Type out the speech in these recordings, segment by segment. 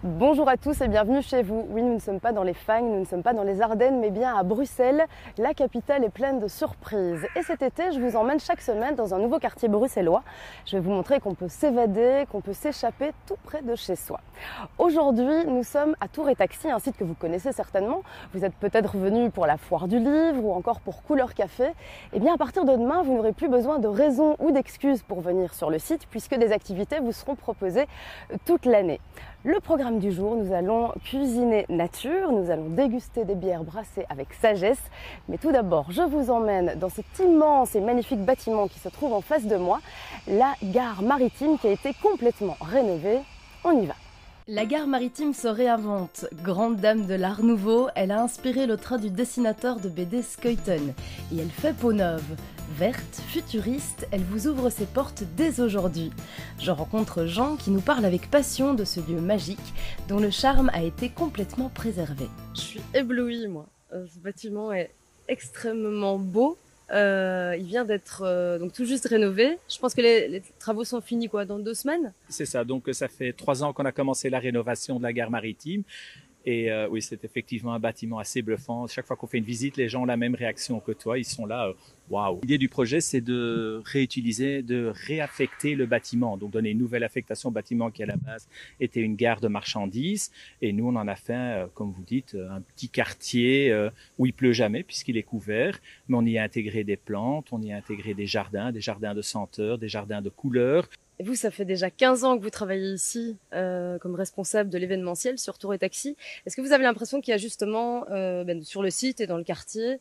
Bonjour à tous et bienvenue chez vous. Oui, nous ne sommes pas dans les Fagnes, nous ne sommes pas dans les Ardennes, mais bien à Bruxelles. La capitale est pleine de surprises. Et cet été, je vous emmène chaque semaine dans un nouveau quartier bruxellois. Je vais vous montrer qu'on peut s'évader, qu'on peut s'échapper tout près de chez soi. Aujourd'hui, nous sommes à Tour et Taxi, un site que vous connaissez certainement. Vous êtes peut-être venu pour la foire du livre ou encore pour Couleur Café. Eh bien, à partir de demain, vous n'aurez plus besoin de raisons ou d'excuses pour venir sur le site puisque des activités vous seront proposées toute l'année. Le programme du jour, nous allons cuisiner nature, nous allons déguster des bières brassées avec sagesse. Mais tout d'abord, je vous emmène dans cet immense et magnifique bâtiment qui se trouve en face de moi, la gare maritime qui a été complètement rénovée. On y va. La gare maritime se réinvente. Grande dame de l'art nouveau, elle a inspiré le train du dessinateur de BD Skeuten. Et elle fait peau neuve. Verte, futuriste, elle vous ouvre ses portes dès aujourd'hui. Je rencontre Jean qui nous parle avec passion de ce lieu magique dont le charme a été complètement préservé. Je suis éblouie, moi. Ce bâtiment est extrêmement beau. Il vient d'être donc tout juste rénové. Je pense que les travaux sont finis dans 2 semaines. C'est ça, donc ça fait 3 ans qu'on a commencé la rénovation de la gare maritime. Et oui, c'est effectivement un bâtiment assez bluffant. Chaque fois qu'on fait une visite, les gens ont la même réaction que toi. Ils sont là, waouh. L'idée du projet, c'est de réutiliser, de réaffecter le bâtiment. Donc donner une nouvelle affectation au bâtiment qui à la base était une gare de marchandises. Et nous, on en a fait, comme vous dites, un petit quartier où il pleut jamais puisqu'il est couvert. Mais on y a intégré des plantes, on y a intégré des jardins de senteurs, des jardins de couleurs. Et vous, ça fait déjà 15 ans que vous travaillez ici comme responsable de l'événementiel sur Tour et Taxi. Est-ce que vous avez l'impression qu'il y a justement sur le site et dans le quartier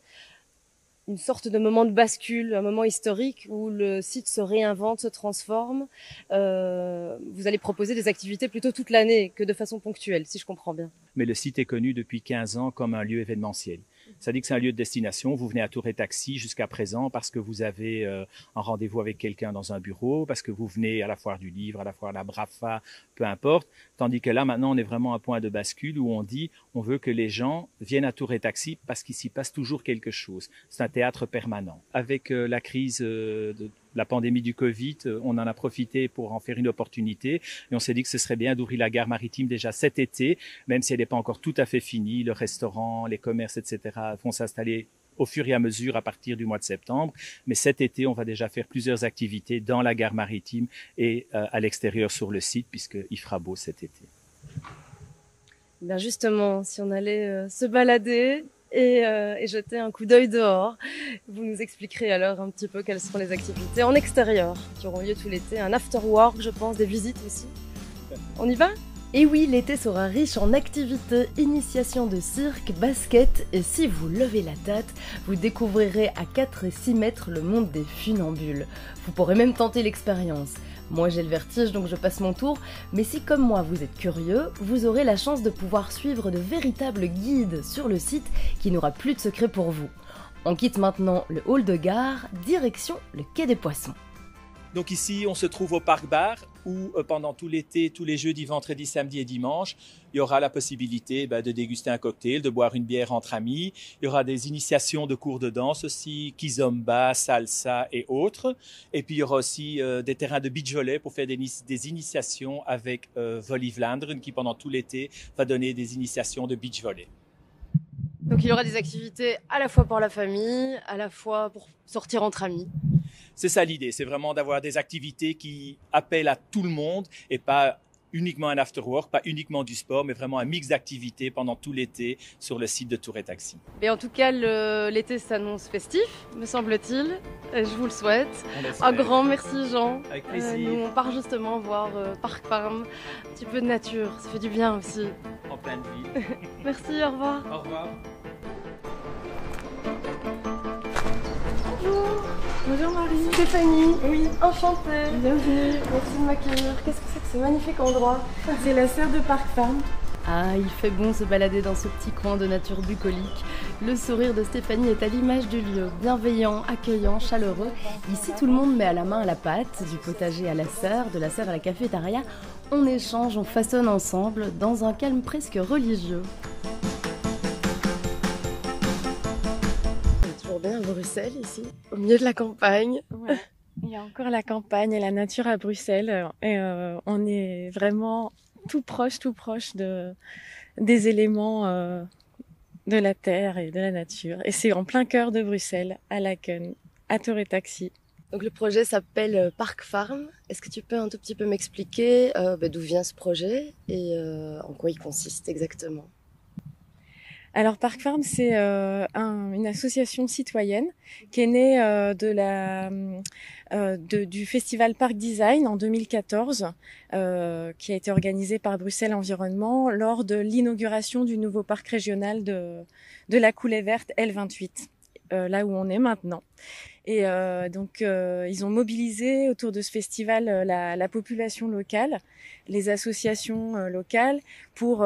une sorte de moment de bascule, un moment historique où le site se réinvente, se transforme? Vous allez proposer des activités plutôt toute l'année que de façon ponctuelle, si je comprends bien. Mais le site est connu depuis 15 ans comme un lieu événementiel. Ça dit que c'est un lieu de destination. Vous venez à Tour et Taxi jusqu'à présent parce que vous avez un rendez-vous avec quelqu'un dans un bureau, parce que vous venez à la foire du livre, à la foire de la Brafa, peu importe. Tandis que là, maintenant, on est vraiment à un point de bascule où on dit on veut que les gens viennent à Tour et Taxi parce qu'il s'y passe toujours quelque chose. C'est un théâtre permanent. Avec la crise de la pandémie du Covid, on en a profité pour en faire une opportunité et on s'est dit que ce serait bien d'ouvrir la gare maritime déjà cet été, même si elle n'est pas encore tout à fait finie. Le restaurant, les commerces, etc. vont s'installer au fur et à mesure à partir du mois de septembre. Mais cet été, on va déjà faire plusieurs activités dans la gare maritime et à l'extérieur sur le site puisqu'il fera beau cet été. Bien justement, si on allait se balader et jeter un coup d'œil dehors, vous nous expliquerez alors un petit peu quelles seront les activités en extérieur qui auront lieu tout l'été. Un after work, je pense, des visites aussi. On y va ? Et oui, l'été sera riche en activités, initiation de cirque, basket, et si vous levez la tête, vous découvrirez à 4 et 6 mètres le monde des funambules. Vous pourrez même tenter l'expérience. Moi j'ai le vertige donc je passe mon tour, mais si comme moi vous êtes curieux, vous aurez la chance de pouvoir suivre de véritables guides sur le site qui n'aura plus de secret pour vous. On quitte maintenant le hall de gare, direction le quai des Poissons. Donc ici, on se trouve au Parc Bar où pendant tout l'été, tous les jeudis, vendredis, samedis et dimanches, il y aura la possibilité de déguster un cocktail, de boire une bière entre amis. Il y aura des initiations de cours de danse aussi, kizomba, salsa et autres. Et puis il y aura aussi des terrains de beach volley pour faire des initiations avec Volley Vlaanderen qui pendant tout l'été va donner des initiations de beach volley. Donc il y aura des activités à la fois pour la famille, à la fois pour sortir entre amis. C'est ça l'idée, c'est vraiment d'avoir des activités qui appellent à tout le monde et pas uniquement un after-work, pas uniquement du sport, mais vraiment un mix d'activités pendant tout l'été sur le site de Tour et Taxi. Et en tout cas, l'été s'annonce festif, me semble-t-il. Je vous le souhaite. Un grand merci Jean. Avec plaisir. Nous on part justement voir Parc Farm, un petit peu de nature, ça fait du bien aussi. En pleine ville. Merci, au revoir. Au revoir. Bonjour. Bonjour Marie. Stéphanie. Oui. Enchantée. Bienvenue. Merci de m'accueillir. Qu'est-ce que c'est que ce magnifique endroit? C'est la serre de Parc Farm. Ah, il fait bon se balader dans ce petit coin de nature bucolique. Le sourire de Stéphanie est à l'image du lieu, bienveillant, accueillant, chaleureux. Ici, tout le monde met à la main à la pâte, du potager à la serre, de la serre à la cafétéria. On échange, on façonne ensemble, dans un calme presque religieux. On est toujours bien à Bruxelles, ici, au milieu de la campagne. Ouais. Il y a encore la campagne et la nature à Bruxelles. Et on est vraiment tout proche des éléments de la terre et de la nature. Et c'est en plein cœur de Bruxelles, à Laken, à Tour et Taxi. Donc le projet s'appelle Park Farm. Est-ce que tu peux un tout petit peu m'expliquer d'où vient ce projet et en quoi il consiste exactement? Alors Park Farm, c'est une association citoyenne qui est née du festival Park Design en 2014, qui a été organisé par Bruxelles Environnement lors de l'inauguration du nouveau parc régional de la Coulée Verte L28, là où on est maintenant. Et donc ils ont mobilisé autour de ce festival la population locale, les associations locales pour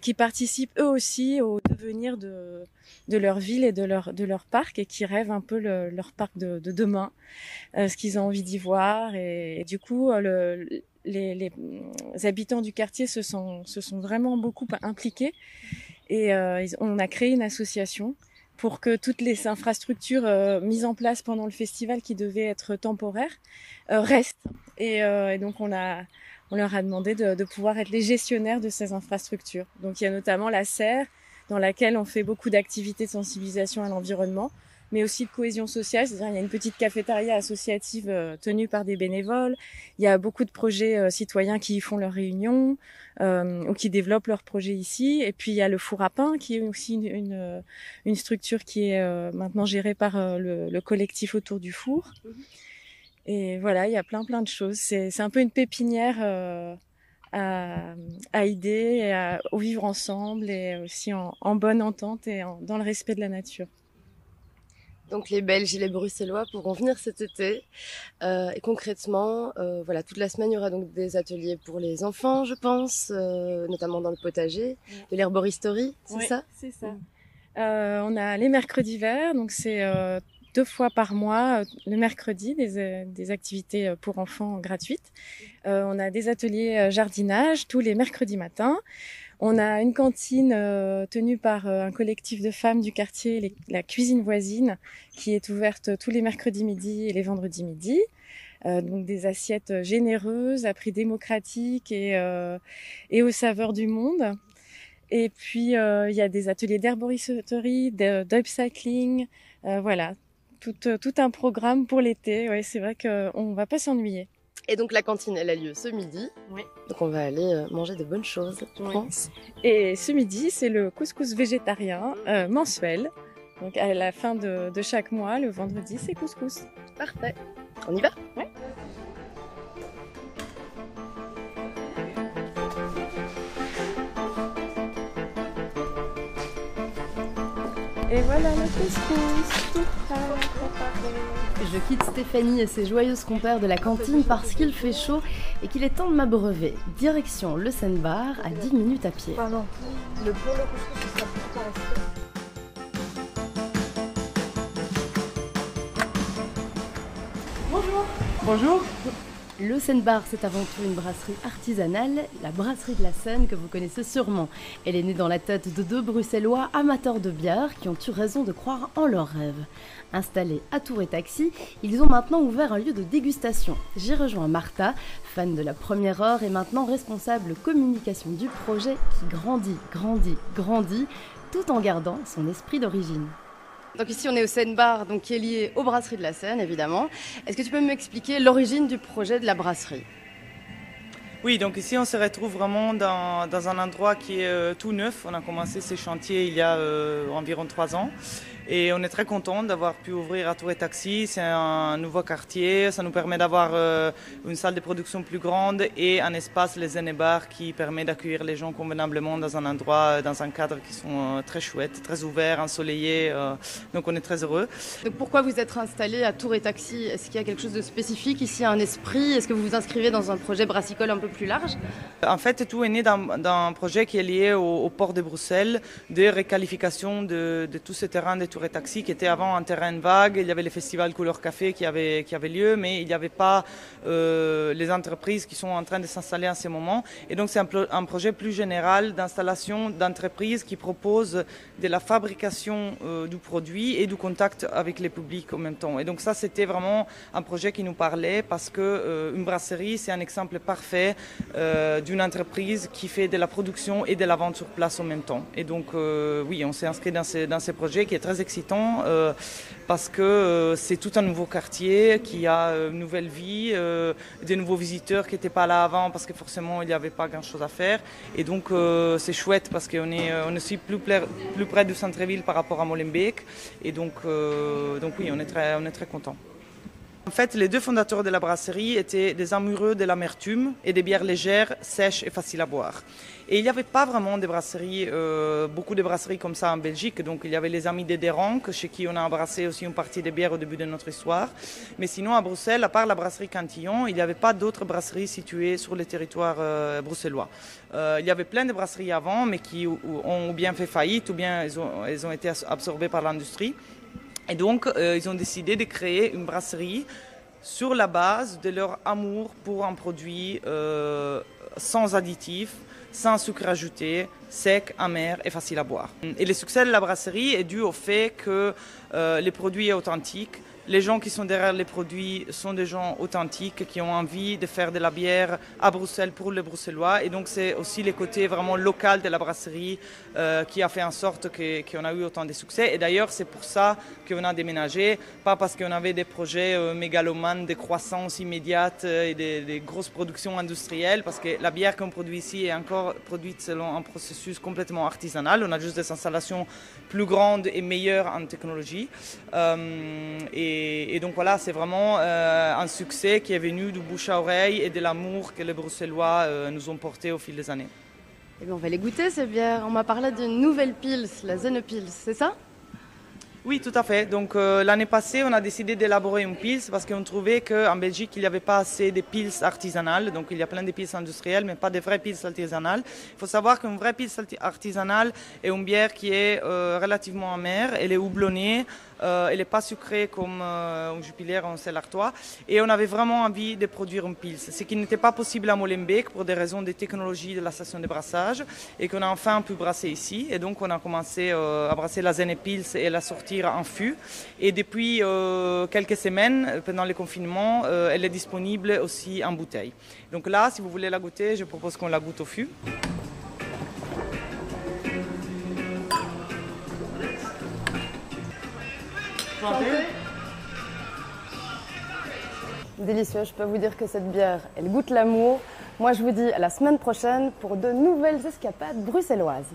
qui participent eux aussi au devenir de leur ville et de leur parc, et qui rêvent un peu leur parc de demain, ce qu'ils ont envie d'y voir. Et du coup les habitants du quartier se sont vraiment beaucoup impliqués, et on a créé une association pour que toutes les infrastructures mises en place pendant le festival, qui devaient être temporaires, restent. Et donc on leur a demandé de pouvoir être les gestionnaires de ces infrastructures. Donc il y a notamment la serre, dans laquelle on fait beaucoup d'activités de sensibilisation à l'environnement, mais aussi de cohésion sociale. C'est-à-dire il y a une petite cafétéria associative tenue par des bénévoles. Il y a beaucoup de projets citoyens qui y font leurs réunions ou qui développent leurs projets ici. Et puis il y a le four à pain, qui est aussi une structure qui est maintenant gérée par le collectif autour du four. Et voilà, il y a plein de choses. C'est un peu une pépinière à idées, et au vivre ensemble, et aussi en bonne entente et dans le respect de la nature. Donc les Belges et les Bruxellois pourront venir cet été. Et concrètement, toute la semaine, il y aura donc des ateliers pour les enfants, je pense, notamment dans le potager, de l'herboristerie, c'est ça? C'est ça. On a les mercredis verts, donc c'est 2 fois par mois, le mercredi, des activités pour enfants gratuites. On a des ateliers jardinage tous les mercredis matins. On a une cantine tenue par un collectif de femmes du quartier, la cuisine voisine, qui est ouverte tous les mercredis midi et les vendredis midi. Donc des assiettes généreuses, à prix démocratique et aux saveurs du monde. Et puis il y a des ateliers d'herboristerie, d'upcycling, tout un programme pour l'été. Ouais, c'est vrai qu'on va pas s'ennuyer. Et donc la cantine, elle a lieu ce midi. Oui. Donc on va aller manger de bonnes choses, je pense. Et ce midi, c'est le couscous végétarien mensuel. Donc à la fin de chaque mois, le vendredi, c'est couscous. Parfait. On y va? Oui. Et voilà le couscous, tout prêt, préparé. Je quitte Stéphanie et ses joyeuses compères de la cantine parce qu'il fait chaud et qu'il est temps de m'abreuver. Direction le Seine-Bar, à 10 minutes à pied. Pardon, pour le couscous, ce sera plus pour Bonjour. Bonjour. Le Seine-Bar, c'est avant tout une brasserie artisanale, la brasserie de la Seine que vous connaissez sûrement. Elle est née dans la tête de 2 Bruxellois amateurs de bière qui ont eu raison de croire en leurs rêves. Installés à Tour et Taxi, ils ont maintenant ouvert un lieu de dégustation. J'y rejoins Martha, fan de la première heure et maintenant responsable communication du projet qui grandit, tout en gardant son esprit d'origine. Donc ici on est au Seine-Bar, donc qui est lié aux brasseries de la Seine évidemment. Est-ce que tu peux m'expliquer l'origine du projet de la brasserie? Oui, donc ici on se retrouve vraiment dans un endroit qui est tout neuf. On a commencé ces chantiers il y a environ 3 ans. Et on est très content d'avoir pu ouvrir à Tour et Taxi. C'est un nouveau quartier. Ça nous permet d'avoir une salle de production plus grande et un espace, les Zen-Bar, qui permet d'accueillir les gens convenablement dans un endroit, dans un cadre qui sont très chouettes, très ouverts, ensoleillés. Donc on est très heureux. Donc pourquoi vous êtes installé à Tour et Taxi? Est-ce qu'il y a quelque chose de spécifique ici, un esprit? Est-ce que vous vous inscrivez dans un projet brassicole un peu plus large? En fait, tout est né d'un projet qui est lié au port de Bruxelles, de requalification de tout ce terrain de Tour et Taxi, qui était avant un terrain vague. Il y avait les festivals Couleur Café qui avaient lieu, mais il n'y avait pas les entreprises qui sont en train de s'installer en ce moment. Et donc c'est un projet plus général d'installation d'entreprises qui proposent de la fabrication du produit et du contact avec les publics en même temps. Et donc ça, c'était vraiment un projet qui nous parlait parce que une brasserie, c'est un exemple parfait d'une entreprise qui fait de la production et de la vente sur place en même temps. Et donc oui, on s'est inscrit dans ce projet qui est très excitant parce que c'est tout un nouveau quartier qui a une nouvelle vie, des nouveaux visiteurs qui n'étaient pas là avant parce que forcément il n'y avait pas grand-chose à faire. Et donc c'est chouette parce qu'on est aussi plus près du centre-ville par rapport à Molenbeek. Et donc oui, on est très contents. En fait, les deux fondateurs de la brasserie étaient des amoureux de l'amertume et des bières légères, sèches et faciles à boire. Et il n'y avait pas vraiment de brasseries, beaucoup de brasseries comme ça en Belgique. Donc il y avait les amis des Derank, chez qui on a embrassé aussi une partie des bières au début de notre histoire. Mais sinon à Bruxelles, à part la brasserie Cantillon, il n'y avait pas d'autres brasseries situées sur le territoire bruxellois. Il y avait plein de brasseries avant, mais qui ont bien fait faillite ou bien elles ont été absorbées par l'industrie. Et donc, ils ont décidé de créer une brasserie sur la base de leur amour pour un produit sans additifs, sans sucre ajouté, sec, amer et facile à boire. Et le succès de la brasserie est dû au fait que les produits sont authentiques. Les gens qui sont derrière les produits sont des gens authentiques qui ont envie de faire de la bière à Bruxelles pour les Bruxellois. Et donc c'est aussi le côté vraiment local de la brasserie qui a fait en sorte qu'on a eu autant de succès. Et d'ailleurs c'est pour ça qu'on a déménagé, pas parce qu'on avait des projets mégalomanes de croissance immédiate et des grosses productions industrielles, parce que la bière qu'on produit ici est encore produite selon un processus complètement artisanal. On a juste des installations plus grandes et meilleures en technologie. Et donc voilà, c'est vraiment un succès qui est venu du bouche à oreille et de l'amour que les Bruxellois nous ont porté au fil des années. Eh bien, on va les goûter ces bières. On m'a parlé d'une nouvelle Pils, la Zennepils, c'est ça? Oui, tout à fait. Donc l'année passée, on a décidé d'élaborer une pils parce qu'on trouvait qu'en Belgique, il n'y avait pas assez de pils artisanales. Donc il y a plein de pils industrielles, mais pas de vraies pils artisanales. Il faut savoir qu'une vraie pils artisanale est une bière qui est relativement amère, elle est houblonnée, elle n'est pas sucrée comme un Jupiler ou un Stella Artois. Et on avait vraiment envie de produire une pils, ce qui n'était pas possible à Molenbeek pour des raisons de technologie de la station de brassage et qu'on a enfin pu brasser ici. Et donc on a commencé à brasser la Zennepils et la sortir en fût. Et depuis quelques semaines, pendant le confinement, elle est disponible aussi en bouteille. Donc là, si vous voulez la goûter, je propose qu'on la goûte au fût. Délicieux, je peux vous dire que cette bière, elle goûte l'amour. Moi, je vous dis à la semaine prochaine pour de nouvelles escapades bruxelloises.